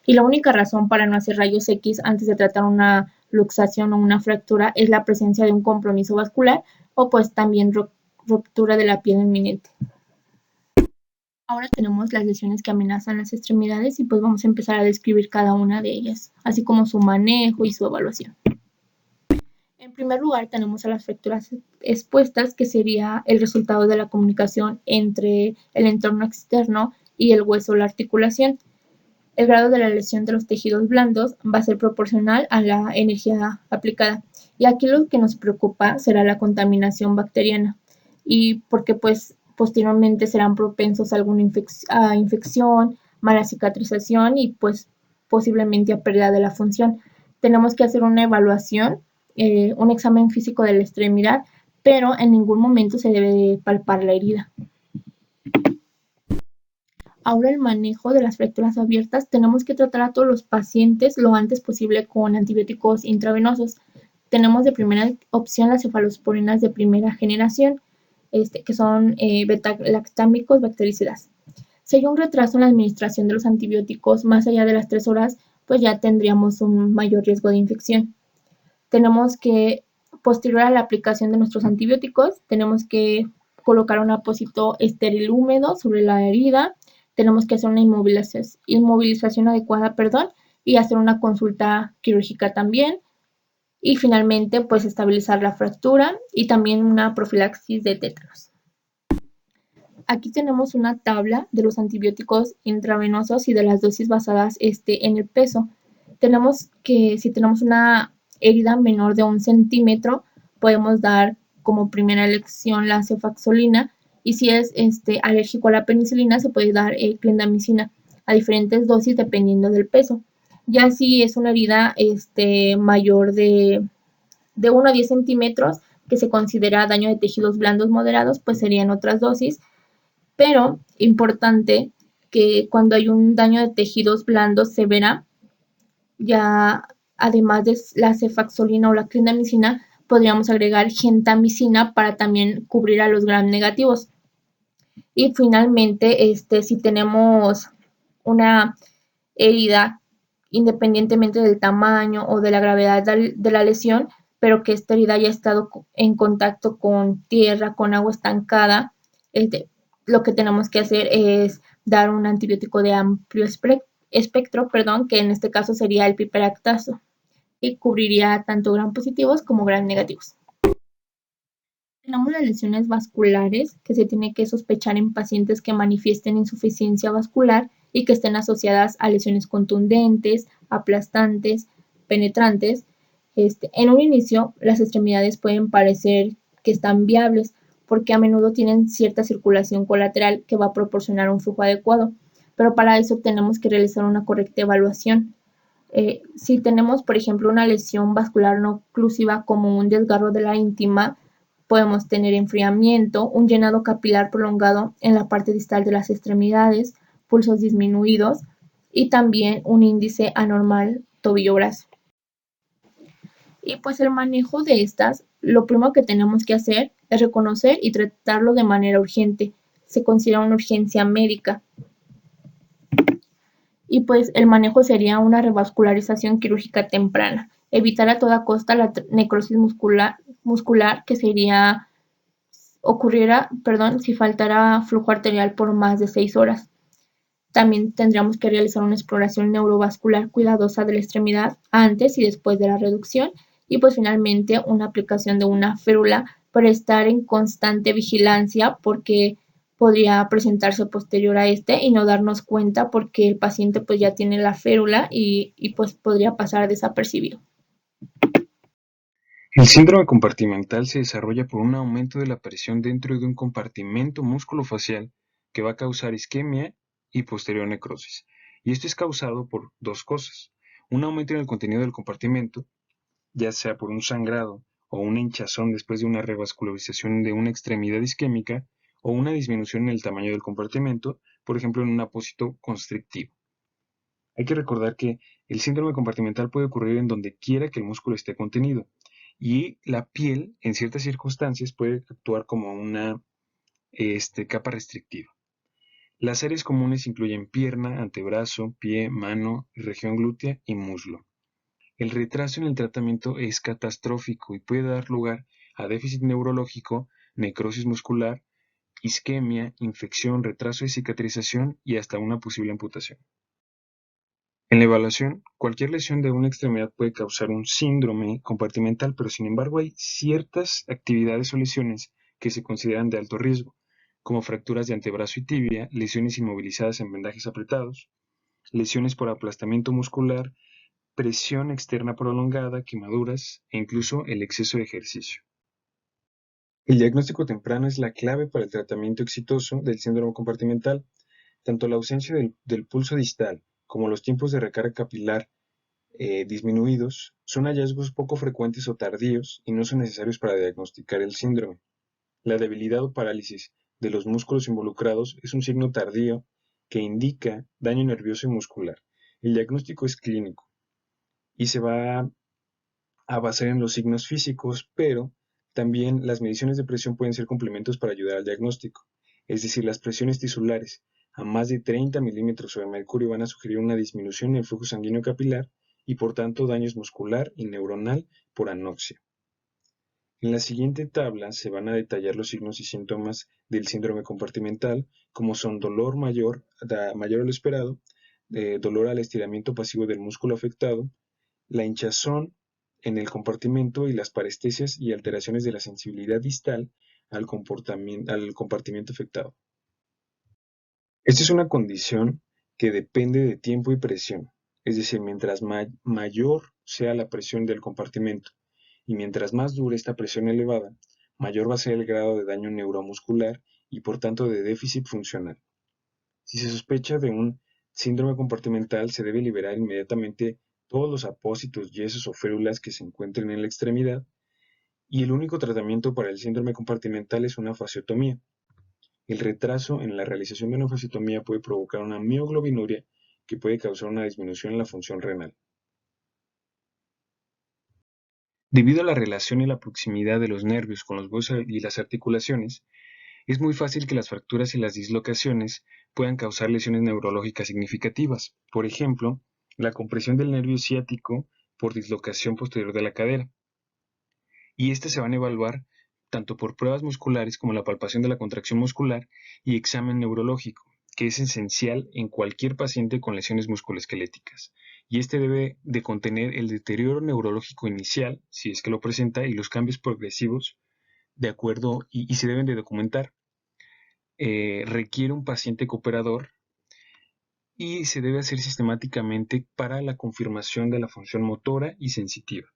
Y la única razón para no hacer rayos X antes de tratar una luxación o una fractura es la presencia de un compromiso vascular o pues también ruptura de la piel inminente. Ahora tenemos las lesiones que amenazan las extremidades y pues vamos a empezar a describir cada una de ellas, así como su manejo y su evaluación. En primer lugar tenemos a las fracturas expuestas, que sería el resultado de la comunicación entre el entorno externo y el hueso o la articulación. El grado de la lesión de los tejidos blandos va a ser proporcional a la energía aplicada. Y aquí lo que nos preocupa será la contaminación bacteriana, y porque pues posteriormente serán propensos a alguna infección, mala cicatrización y pues posiblemente a pérdida de la función. Tenemos que hacer una evaluación, un examen físico de la extremidad, pero en ningún momento se debe palpar la herida. Ahora el manejo de las fracturas abiertas, tenemos que tratar a todos los pacientes lo antes posible con antibióticos intravenosos. Tenemos de primera opción las cefalosporinas de primera generación, que son beta-lactámicos bactericidas. Si hay un retraso en la administración de los antibióticos más allá de las 3 horas, pues ya tendríamos un mayor riesgo de infección. Tenemos que, posterior a la aplicación de nuestros antibióticos, tenemos que colocar un apósito estéril húmedo sobre la herida. Tenemos que hacer una inmovilización adecuada, y hacer una consulta quirúrgica también. Y finalmente, pues estabilizar la fractura y también una profilaxis de tétanos. Aquí tenemos una tabla de los antibióticos intravenosos y de las dosis basadas en el peso. Tenemos que, si tenemos una herida menor de 1 centímetro, podemos dar como primera elección la cefaxolina, y si es alérgico a la penicilina, se puede dar clindamicina a diferentes dosis dependiendo del peso. Ya si es una herida mayor de 1 a 10 centímetros, que se considera daño de tejidos blandos moderados, pues serían otras dosis. Pero importante que cuando hay un daño de tejidos blandos severa, ya además de la cefaxolina o la clindamicina, podríamos agregar gentamicina para también cubrir a los gram negativos. Y finalmente, si tenemos una herida, independientemente del tamaño o de la gravedad de la lesión, pero que esta herida haya estado en contacto con tierra, con agua estancada, lo que tenemos que hacer es dar un antibiótico de amplio espectro, que en este caso sería el piperactazo, y cubriría tanto gram positivos como gram negativos. Tenemos las lesiones vasculares, que se tiene que sospechar en pacientes que manifiesten insuficiencia vascular y que estén asociadas a lesiones contundentes, aplastantes, penetrantes. En un inicio, las extremidades pueden parecer que están viables porque a menudo tienen cierta circulación colateral que va a proporcionar un flujo adecuado, pero para eso tenemos que realizar una correcta evaluación. Si tenemos, por ejemplo, una lesión vascular no oclusiva como un desgarro de la íntima, podemos tener enfriamiento, un llenado capilar prolongado en la parte distal de las extremidades, pulsos disminuidos y también un índice anormal tobillo-brazo. Y pues el manejo de estas, lo primero que tenemos que hacer es reconocer y tratarlo de manera urgente. Se considera una urgencia médica. Y pues el manejo sería una revascularización quirúrgica temprana. Evitar a toda costa la necrosis muscular que ocurriera si faltara flujo arterial por más de 6 horas. También tendríamos que realizar una exploración neurovascular cuidadosa de la extremidad antes y después de la reducción y pues finalmente una aplicación de una férula para estar en constante vigilancia porque podría presentarse posterior a este y no darnos cuenta porque el paciente pues ya tiene la férula y pues podría pasar desapercibido. El síndrome compartimental se desarrolla por un aumento de la presión dentro de un compartimento músculo-facial que va a causar isquemia y posterior necrosis. Y esto es causado por dos cosas. Un aumento en el contenido del compartimento, ya sea por un sangrado o una hinchazón después de una revascularización de una extremidad isquémica, o una disminución en el tamaño del compartimento, por ejemplo en un apósito constrictivo. Hay que recordar que el síndrome compartimental puede ocurrir en donde quiera que el músculo esté contenido y la piel en ciertas circunstancias puede actuar como una capa restrictiva. Las áreas comunes incluyen pierna, antebrazo, pie, mano, región glútea y muslo. El retraso en el tratamiento es catastrófico y puede dar lugar a déficit neurológico, necrosis muscular, isquemia, infección, retraso de cicatrización y hasta una posible amputación. En la evaluación, cualquier lesión de una extremidad puede causar un síndrome compartimental, pero sin embargo hay ciertas actividades o lesiones que se consideran de alto riesgo, como fracturas de antebrazo y tibia, lesiones inmovilizadas en vendajes apretados, lesiones por aplastamiento muscular, presión externa prolongada, quemaduras e incluso el exceso de ejercicio. El diagnóstico temprano es la clave para el tratamiento exitoso del síndrome compartimental. Tanto la ausencia del pulso distal como los tiempos de recarga capilar disminuidos son hallazgos poco frecuentes o tardíos y no son necesarios para diagnosticar el síndrome. La debilidad o parálisis de los músculos involucrados es un signo tardío que indica daño nervioso y muscular. El diagnóstico es clínico y se va a basar en los signos físicos, pero también las mediciones de presión pueden ser complementos para ayudar al diagnóstico. Es decir, las presiones tisulares a más de 30 milímetros sobre mercurio van a sugerir una disminución en el flujo sanguíneo capilar y por tanto daños muscular y neuronal por anoxia. En la siguiente tabla se van a detallar los signos y síntomas del síndrome compartimental, como son dolor mayor a lo esperado, dolor al estiramiento pasivo del músculo afectado, la hinchazón en el compartimento y las parestesias y alteraciones de la sensibilidad distal al compartimento afectado. Esta es una condición que depende de tiempo y presión, es decir, mientras mayor sea la presión del compartimento y mientras más dure esta presión elevada, mayor va a ser el grado de daño neuromuscular y por tanto de déficit funcional. Si se sospecha de un síndrome compartimental, se debe liberar inmediatamente todos los apósitos, yesos o férulas que se encuentren en la extremidad, y el único tratamiento para el síndrome compartimental es una fasciotomía. El retraso en la realización de una fasciotomía puede provocar una mioglobinuria que puede causar una disminución en la función renal. Debido a la relación y la proximidad de los nervios con los huesos y las articulaciones, es muy fácil que las fracturas y las dislocaciones puedan causar lesiones neurológicas significativas. Por ejemplo, la compresión del nervio ciático por dislocación posterior de la cadera. Y estas se van a evaluar tanto por pruebas musculares como la palpación de la contracción muscular y examen neurológico, que es esencial en cualquier paciente con lesiones musculoesqueléticas. Y este debe de contener el deterioro neurológico inicial, si es que lo presenta, y los cambios progresivos de acuerdo y se deben de documentar. Requiere un paciente cooperador y se debe hacer sistemáticamente para la confirmación de la función motora y sensitiva.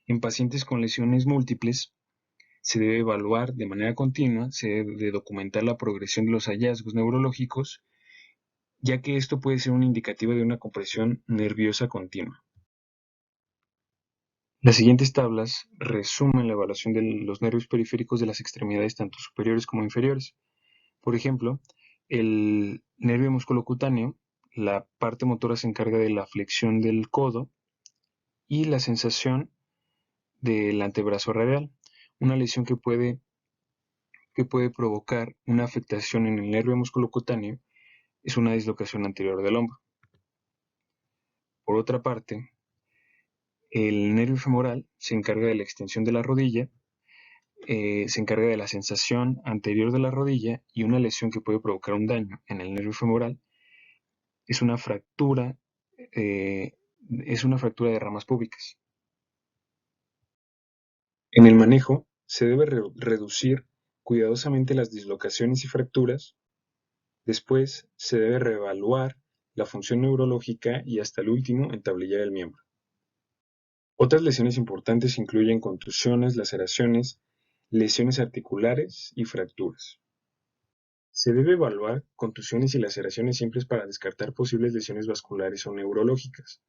En pacientes con lesiones múltiples se debe evaluar de manera continua, se debe de documentar la progresión de los hallazgos neurológicos, ya que esto puede ser un indicativo de una compresión nerviosa continua. Las siguientes tablas resumen la evaluación de los nervios periféricos de las extremidades tanto superiores como inferiores. Por ejemplo, el nervio musculocutáneo, la parte motora se encarga de la flexión del codo y la sensación del antebrazo radial, una lesión que puede provocar una afectación en el nervio musculocutáneo es una dislocación anterior del hombro. Por otra parte, el nervio femoral se encarga de la extensión de la rodilla, se encarga de la sensación anterior de la rodilla y una lesión que puede provocar un daño en el nervio femoral es una fractura, de ramas púbicas. En el manejo se debe reducir cuidadosamente las dislocaciones y fracturas. Después se debe reevaluar la función neurológica y hasta el último entablillar el miembro. Otras lesiones importantes incluyen contusiones, laceraciones, lesiones articulares y fracturas. Se debe evaluar contusiones y laceraciones simples para descartar posibles lesiones vasculares o neurológicas.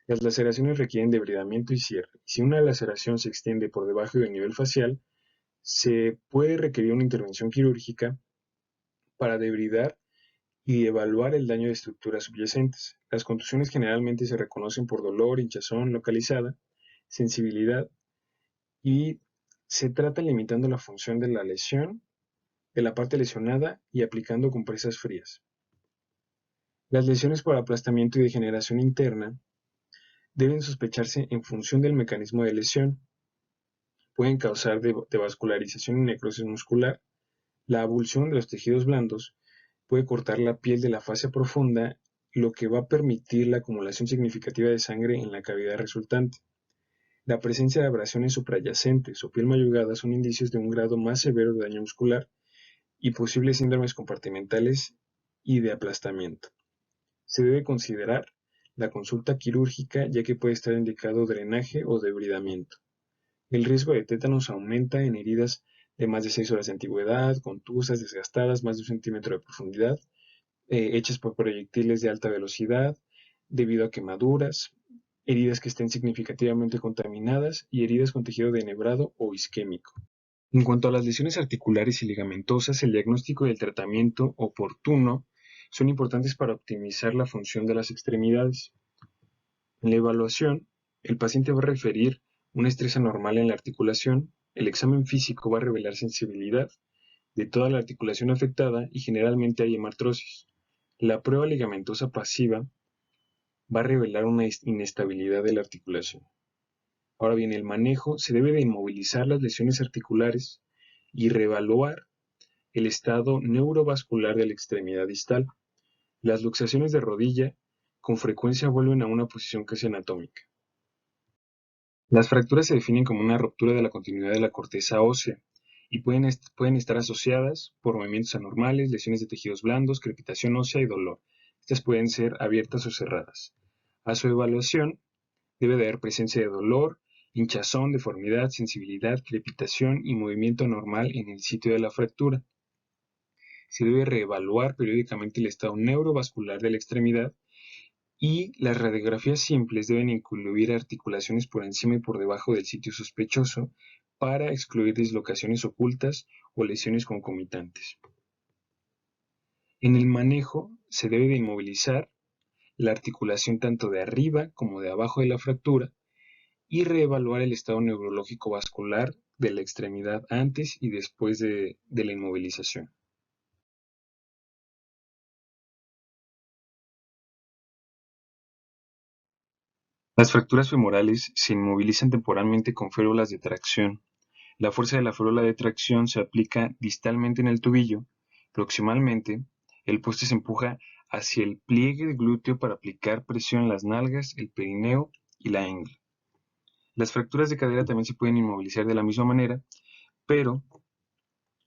Las laceraciones requieren debridamiento y cierre. Si una laceración se extiende por debajo del nivel facial, se puede requerir una intervención quirúrgica para debridar y evaluar el daño de estructuras subyacentes. Las contusiones generalmente se reconocen por dolor, hinchazón localizada, sensibilidad y se trata limitando la función de la lesión, de la parte lesionada y aplicando compresas frías. Las lesiones por aplastamiento y degeneración interna deben sospecharse en función del mecanismo de lesión. Pueden causar devascularización y necrosis muscular. La abulsión de los tejidos blandos puede cortar la piel de la fascia profunda, lo que va a permitir la acumulación significativa de sangre en la cavidad resultante. La presencia de abrasiones suprayacentes o piel mayugada son indicios de un grado más severo de daño muscular y posibles síndromes compartimentales y de aplastamiento. Se debe considerar la consulta quirúrgica ya que puede estar indicado drenaje o debridamiento. El riesgo de tétanos aumenta en heridas de más de 6 horas de antigüedad, contusas, desgastadas, más de 1 centímetro de profundidad, hechas por proyectiles de alta velocidad, debido a quemaduras, heridas que estén significativamente contaminadas y heridas con tejido denebrado o isquémico. En cuanto a las lesiones articulares y ligamentosas, el diagnóstico y el tratamiento oportuno son importantes para optimizar la función de las extremidades. En la evaluación, el paciente va a referir un estrés anormal en la articulación, el examen físico va a revelar sensibilidad de toda la articulación afectada y generalmente hay hemartrosis. La prueba ligamentosa pasiva va a revelar una inestabilidad de la articulación. Ahora bien, el manejo se debe de inmovilizar las lesiones articulares y reevaluar el estado neurovascular de la extremidad distal. Las luxaciones de rodilla con frecuencia vuelven a una posición casi anatómica. Las fracturas se definen como una ruptura de la continuidad de la corteza ósea y pueden estar asociadas por movimientos anormales, lesiones de tejidos blandos, crepitación ósea y dolor. Estas pueden ser abiertas o cerradas. A su evaluación debe de haber presencia de dolor, hinchazón, deformidad, sensibilidad, crepitación y movimiento anormal en el sitio de la fractura. Se debe reevaluar periódicamente el estado neurovascular de la extremidad y las radiografías simples deben incluir articulaciones por encima y por debajo del sitio sospechoso para excluir dislocaciones ocultas o lesiones concomitantes. En el manejo se debe de inmovilizar la articulación tanto de arriba como de abajo de la fractura y reevaluar el estado neurológico vascular de la extremidad antes y después de la inmovilización. Las fracturas femorales se inmovilizan temporalmente con férulas de tracción. La fuerza de la férula de tracción se aplica distalmente en el tobillo. Proximalmente, el poste se empuja hacia el pliegue glúteo para aplicar presión en las nalgas, el perineo y la ingle. Las fracturas de cadera también se pueden inmovilizar de la misma manera, pero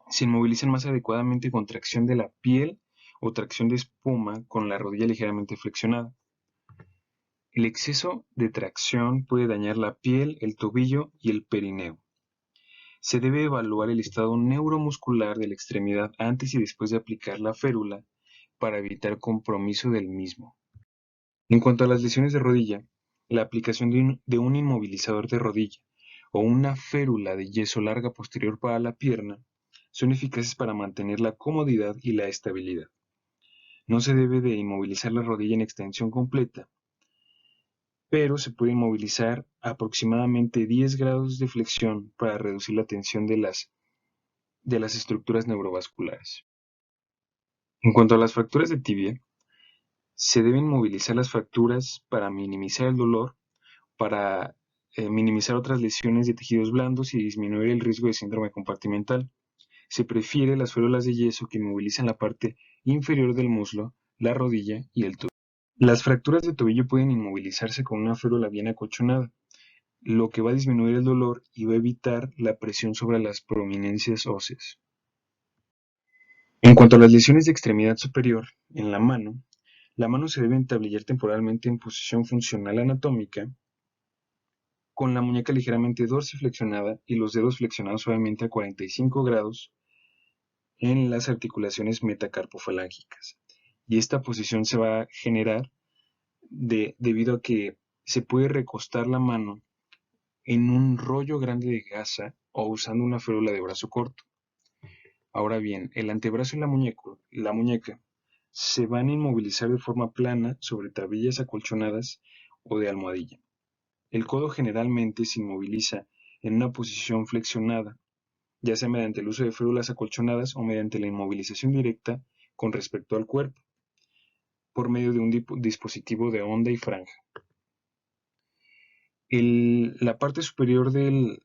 se inmovilizan más adecuadamente con tracción de la piel o tracción de espuma con la rodilla ligeramente flexionada. El exceso de tracción puede dañar la piel, el tobillo y el perineo. Se debe evaluar el estado neuromuscular de la extremidad antes y después de aplicar la férula para evitar compromiso del mismo. En cuanto a las lesiones de rodilla, la aplicación de un inmovilizador de rodilla o una férula de yeso larga posterior para la pierna son eficaces para mantener la comodidad y la estabilidad. No se debe de inmovilizar la rodilla en extensión completa, pero se puede inmovilizar aproximadamente 10 grados de flexión para reducir la tensión de las estructuras neurovasculares. En cuanto a las fracturas de tibia, se deben movilizar las fracturas para minimizar el dolor, para minimizar otras lesiones de tejidos blandos y disminuir el riesgo de síndrome compartimental. Se prefiere las férulas de yeso que inmovilizan la parte inferior del muslo, la rodilla y el tobillo. Las fracturas de tobillo pueden inmovilizarse con una férula bien acolchonada, lo que va a disminuir el dolor y va a evitar la presión sobre las prominencias óseas. En cuanto a las lesiones de extremidad superior, en la mano se debe entablillar temporalmente en posición funcional anatómica, con la muñeca ligeramente dorsiflexionada y los dedos flexionados suavemente a 45 grados en las articulaciones metacarpofalángicas. Y esta posición se va a generar debido a que se puede recostar la mano en un rollo grande de gasa o usando una férula de brazo corto. Ahora bien, el antebrazo y la muñeca se van a inmovilizar de forma plana sobre tablillas acolchonadas o de almohadilla. El codo generalmente se inmoviliza en una posición flexionada, ya sea mediante el uso de férulas acolchonadas o mediante la inmovilización directa con respecto al cuerpo, por medio de un dispositivo de onda y franja. La parte superior del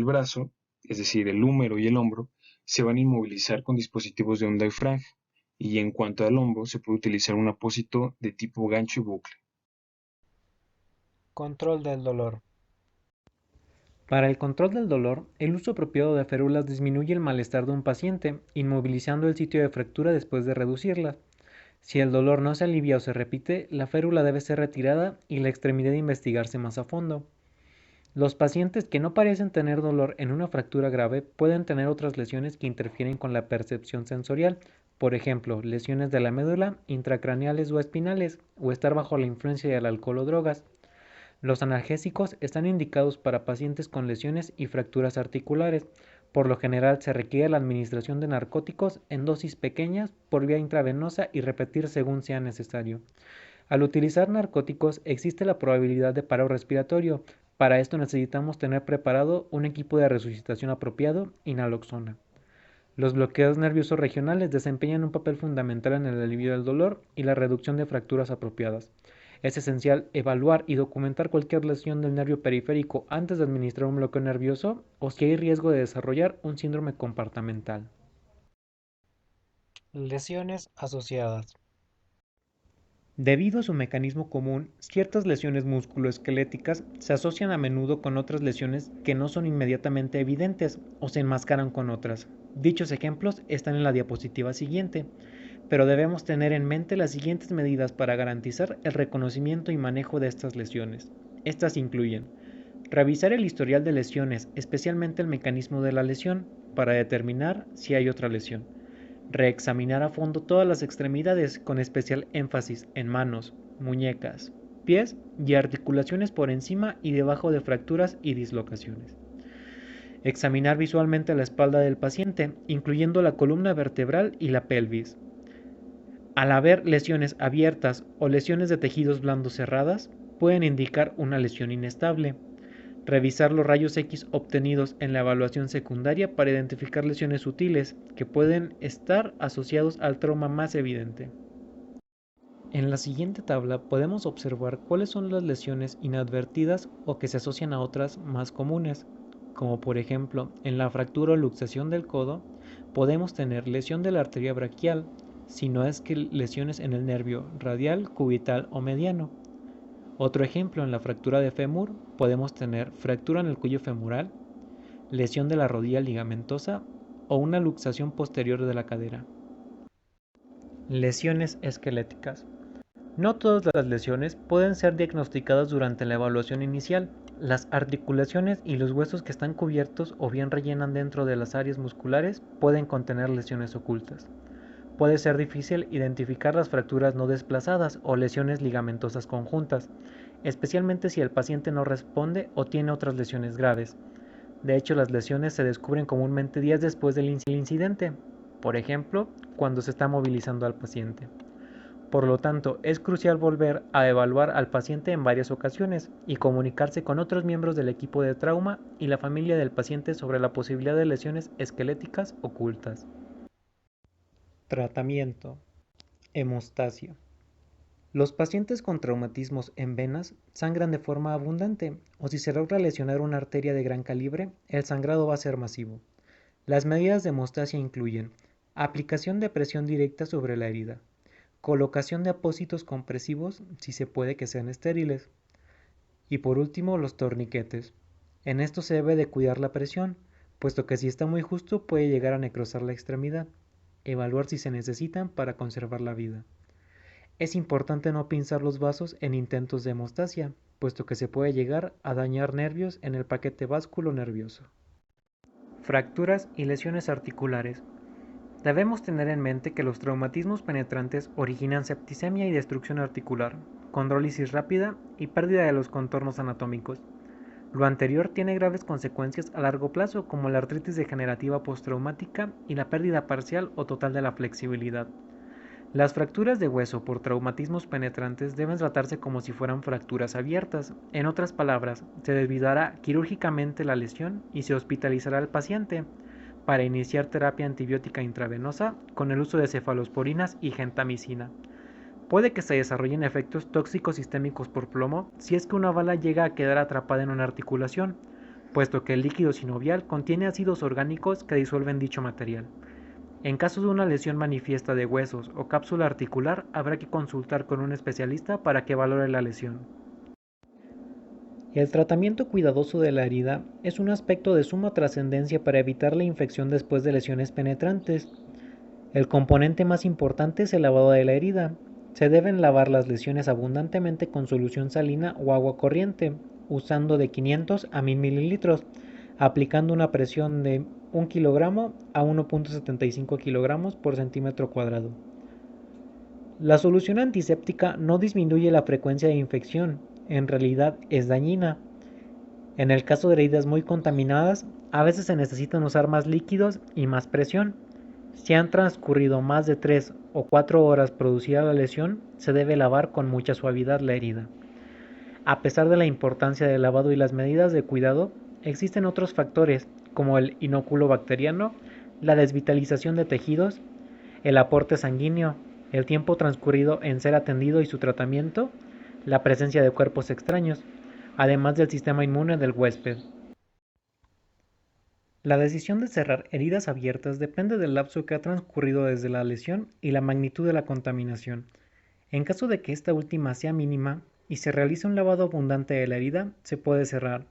brazo, es decir, el húmero y el hombro, se van a inmovilizar con dispositivos de onda y franja, y en cuanto al hombro, se puede utilizar un apósito de tipo gancho y bucle. Control del dolor. Para el control del dolor, el uso apropiado de férulas disminuye el malestar de un paciente, inmovilizando el sitio de fractura después de reducirla. Si el dolor no se alivia o se repite, la férula debe ser retirada y la extremidad investigarse más a fondo. Los pacientes que no parecen tener dolor en una fractura grave pueden tener otras lesiones que interfieren con la percepción sensorial, por ejemplo, lesiones de la médula, intracraneales o espinales, o estar bajo la influencia del alcohol o drogas. Los analgésicos están indicados para pacientes con lesiones y fracturas articulares. Por lo general se requiere la administración de narcóticos en dosis pequeñas por vía intravenosa y repetir según sea necesario. Al utilizar narcóticos existe la probabilidad de paro respiratorio. Para esto necesitamos tener preparado un equipo de resucitación apropiado y naloxona. Los bloqueos nerviosos regionales desempeñan un papel fundamental en el alivio del dolor y la reducción de fracturas apropiadas. Es esencial evaluar y documentar cualquier lesión del nervio periférico antes de administrar un bloqueo nervioso o si hay riesgo de desarrollar un síndrome compartimental. Lesiones asociadas. Debido a su mecanismo común, ciertas lesiones musculoesqueléticas se asocian a menudo con otras lesiones que no son inmediatamente evidentes o se enmascaran con otras. Dichos ejemplos están en la diapositiva siguiente, pero debemos tener en mente las siguientes medidas para garantizar el reconocimiento y manejo de estas lesiones. Estas incluyen revisar el historial de lesiones, especialmente el mecanismo de la lesión, para determinar si hay otra lesión. Reexaminar a fondo todas las extremidades con especial énfasis en manos, muñecas, pies y articulaciones por encima y debajo de fracturas y dislocaciones. Examinar visualmente la espalda del paciente, incluyendo la columna vertebral y la pelvis. Al haber lesiones abiertas o lesiones de tejidos blandos cerradas, pueden indicar una lesión inestable. Revisar los rayos X obtenidos en la evaluación secundaria para identificar lesiones sutiles que pueden estar asociados al trauma más evidente. En la siguiente tabla podemos observar cuáles son las lesiones inadvertidas o que se asocian a otras más comunes, como por ejemplo en la fractura o luxación del codo podemos tener lesión de la arteria braquial, si no es que lesiones en el nervio radial, cubital o mediano. Otro ejemplo, en la fractura de fémur podemos tener fractura en el cuello femoral, lesión de la rodilla ligamentosa o una luxación posterior de la cadera. Lesiones esqueléticas. No todas las lesiones pueden ser diagnosticadas durante la evaluación inicial. Las articulaciones y los huesos que están cubiertos o bien rellenan dentro de las áreas musculares pueden contener lesiones ocultas. Puede ser difícil identificar las fracturas no desplazadas o lesiones ligamentosas conjuntas, especialmente si el paciente no responde o tiene otras lesiones graves. De hecho, las lesiones se descubren comúnmente días después del incidente, por ejemplo, cuando se está movilizando al paciente. Por lo tanto, es crucial volver a evaluar al paciente en varias ocasiones y comunicarse con otros miembros del equipo de trauma y la familia del paciente sobre la posibilidad de lesiones esqueléticas ocultas. Tratamiento. Hemostasia. Los pacientes con traumatismos en venas sangran de forma abundante, o si se logra lesionar una arteria de gran calibre, el sangrado va a ser masivo. Las medidas de hemostasia incluyen aplicación de presión directa sobre la herida, colocación de apósitos compresivos si se puede que sean estériles. Y por último, los torniquetes. En esto se debe de cuidar la presión, puesto que si está muy justo puede llegar a necrosar la extremidad. Evaluar si se necesitan para conservar la vida. Es importante no pinzar los vasos en intentos de hemostasia, puesto que se puede llegar a dañar nervios en el paquete vasculo-nervioso. Fracturas y lesiones articulares. Debemos tener en mente que los traumatismos penetrantes originan septicemia y destrucción articular, condrólisis rápida y pérdida de los contornos anatómicos. Lo anterior tiene graves consecuencias a largo plazo, como la artritis degenerativa postraumática y la pérdida parcial o total de la flexibilidad. Las fracturas de hueso por traumatismos penetrantes deben tratarse como si fueran fracturas abiertas. En otras palabras, se desvidará quirúrgicamente la lesión y se hospitalizará al paciente para iniciar terapia antibiótica intravenosa con el uso de cefalosporinas y gentamicina. Puede que se desarrollen efectos tóxicos sistémicos por plomo si es que una bala llega a quedar atrapada en una articulación, puesto que el líquido sinovial contiene ácidos orgánicos que disuelven dicho material. En caso de una lesión manifiesta de huesos o cápsula articular, habrá que consultar con un especialista para que valore la lesión. El tratamiento cuidadoso de la herida es un aspecto de suma trascendencia para evitar la infección después de lesiones penetrantes. El componente más importante es el lavado de la herida. Se deben lavar las lesiones abundantemente con solución salina o agua corriente, usando de 500 a 1000 mililitros, aplicando una presión de 1 kilogramo a 1.75 kilogramos por centímetro cuadrado. La solución antiséptica no disminuye la frecuencia de infección, en realidad es dañina. En el caso de heridas muy contaminadas, a veces se necesitan usar más líquidos y más presión. Si han transcurrido más de 3 o 4 horas producida la lesión, se debe lavar con mucha suavidad la herida. A pesar de la importancia del lavado y las medidas de cuidado, existen otros factores como el inóculo bacteriano, la desvitalización de tejidos, el aporte sanguíneo, el tiempo transcurrido en ser atendido y su tratamiento, la presencia de cuerpos extraños, además del sistema inmune del huésped. La decisión de cerrar heridas abiertas depende del lapso que ha transcurrido desde la lesión y la magnitud de la contaminación. En caso de que esta última sea mínima y se realice un lavado abundante de la herida, se puede cerrar.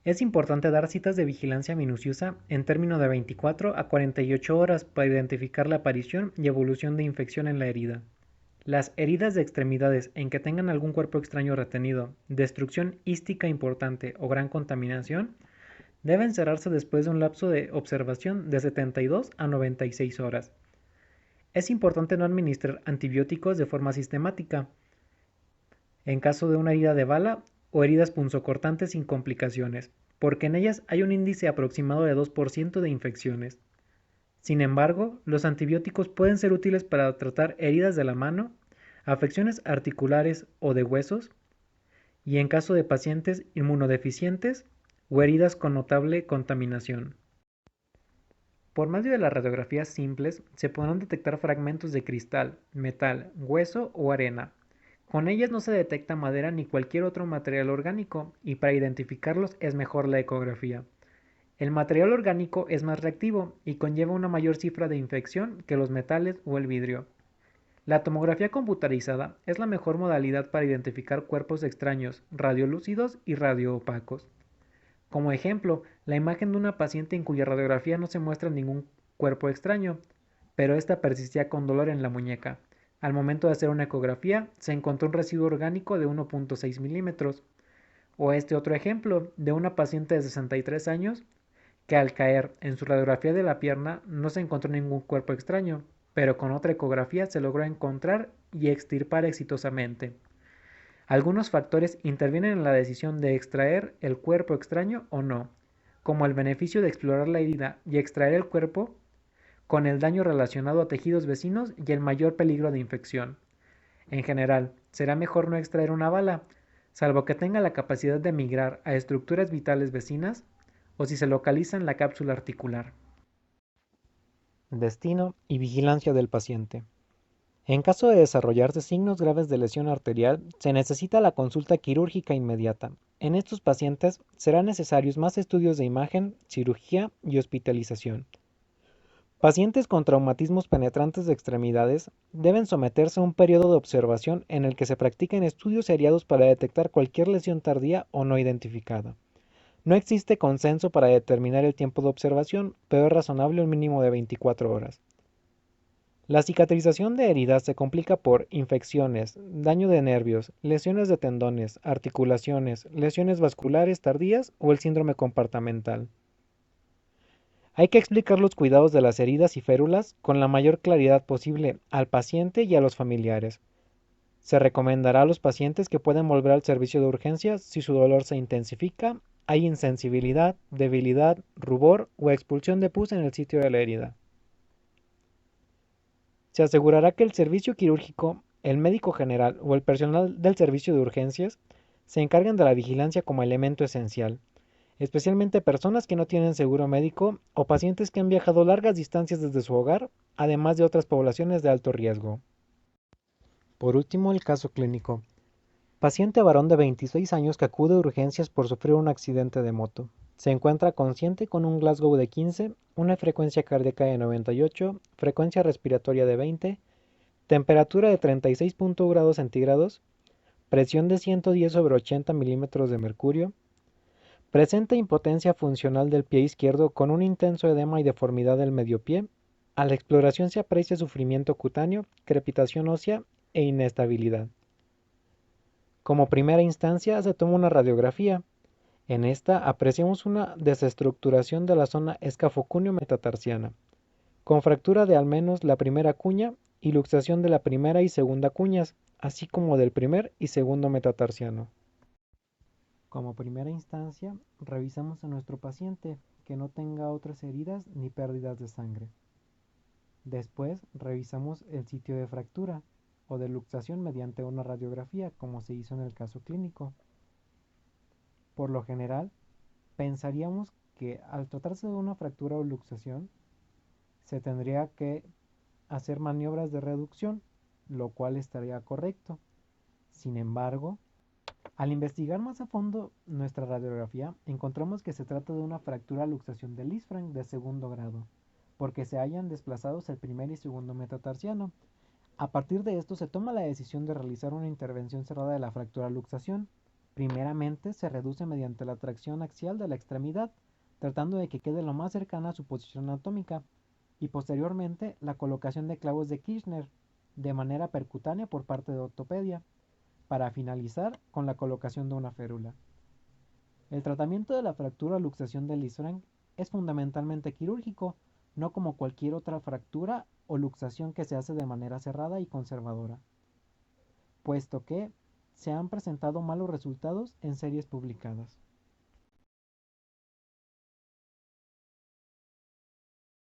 Es importante dar citas de vigilancia minuciosa en términos de 24 a 48 horas para identificar la aparición y evolución de infección en la herida. Las heridas de extremidades en que tengan algún cuerpo extraño retenido, destrucción ística importante o gran contaminación, deben cerrarse después de un lapso de observación de 72 a 96 horas. Es importante no administrar antibióticos de forma sistemática en caso de una herida de bala o heridas punzocortantes sin complicaciones, porque en ellas hay un índice aproximado de 2% de infecciones. Sin embargo, los antibióticos pueden ser útiles para tratar heridas de la mano, afecciones articulares o de huesos, y en caso de pacientes inmunodeficientes o heridas con notable contaminación. Por medio de las radiografías simples se podrán detectar fragmentos de cristal, metal, hueso o arena. Con ellas no se detecta madera ni cualquier otro material orgánico, y para identificarlos es mejor la ecografía. El material orgánico es más reactivo y conlleva una mayor cifra de infección que los metales o el vidrio. La tomografía computarizada es la mejor modalidad para identificar cuerpos extraños, radiolúcidos y radioopacos. Como ejemplo, la imagen de una paciente en cuya radiografía no se muestra ningún cuerpo extraño, pero esta persistía con dolor en la muñeca. Al momento de hacer una ecografía, se encontró un residuo orgánico de 1.6 milímetros. O este otro ejemplo, de una paciente de 63 años, que al caer en su radiografía de la pierna no se encontró ningún cuerpo extraño, pero con otra ecografía se logró encontrar y extirpar exitosamente. Algunos factores intervienen en la decisión de extraer el cuerpo extraño o no, como el beneficio de explorar la herida y extraer el cuerpo con el daño relacionado a tejidos vecinos y el mayor peligro de infección. En general, será mejor no extraer una bala, salvo que tenga la capacidad de migrar a estructuras vitales vecinas o si se localiza en la cápsula articular. Destino y vigilancia del paciente. En caso de desarrollarse signos graves de lesión arterial, se necesita la consulta quirúrgica inmediata. En estos pacientes serán necesarios más estudios de imagen, cirugía y hospitalización. Pacientes con traumatismos penetrantes de extremidades deben someterse a un periodo de observación en el que se practiquen estudios seriados para detectar cualquier lesión tardía o no identificada. No existe consenso para determinar el tiempo de observación, pero es razonable un mínimo de 24 horas. La cicatrización de heridas se complica por infecciones, daño de nervios, lesiones de tendones, articulaciones, lesiones vasculares tardías o el síndrome compartimental. Hay que explicar los cuidados de las heridas y férulas con la mayor claridad posible al paciente y a los familiares. Se recomendará a los pacientes que pueden volver al servicio de urgencias si su dolor se intensifica, hay insensibilidad, debilidad, rubor o expulsión de pus en el sitio de la herida. Se asegurará que el servicio quirúrgico, el médico general o el personal del servicio de urgencias se encarguen de la vigilancia como elemento esencial, especialmente personas que no tienen seguro médico o pacientes que han viajado largas distancias desde su hogar, además de otras poblaciones de alto riesgo. Por último, el caso clínico. Paciente varón de 26 años que acude a urgencias por sufrir un accidente de moto. Se encuentra consciente con un Glasgow de 15, una frecuencia cardíaca de 98, frecuencia respiratoria de 20, temperatura de 36.0 grados centígrados, presión de 110 sobre 80 milímetros de mercurio. Presenta impotencia funcional del pie izquierdo con un intenso edema y deformidad del medio pie. A la exploración se aprecia sufrimiento cutáneo, crepitación ósea e inestabilidad. Como primera instancia se toma una radiografía. En esta apreciamos una desestructuración de la zona escafocúneo-metatarsiana, con fractura de al menos la primera cuña y luxación de la primera y segunda cuñas, así como del primer y segundo metatarsiano. Como primera instancia, revisamos a nuestro paciente que no tenga otras heridas ni pérdidas de sangre. Después, revisamos el sitio de fractura o de luxación mediante una radiografía, como se hizo en el caso clínico. Por lo general, pensaríamos que al tratarse de una fractura o luxación, se tendría que hacer maniobras de reducción, lo cual estaría correcto. Sin embargo, al investigar más a fondo nuestra radiografía, encontramos que se trata de una fractura luxación del isfranc de segundo grado, porque se hayan desplazados el primer y segundo metatarsiano. A partir de esto se toma la decisión de realizar una intervención cerrada de la fractura luxación. Primeramente se reduce mediante la tracción axial de la extremidad, tratando de que quede lo más cercana a su posición anatómica, y posteriormente la colocación de clavos de Kirchner de manera percutánea por parte de ortopedia, para finalizar con la colocación de una férula. El tratamiento de la fractura o luxación del isfranc es fundamentalmente quirúrgico, no como cualquier otra fractura o luxación que se hace de manera cerrada y conservadora, puesto que se han presentado malos resultados en series publicadas.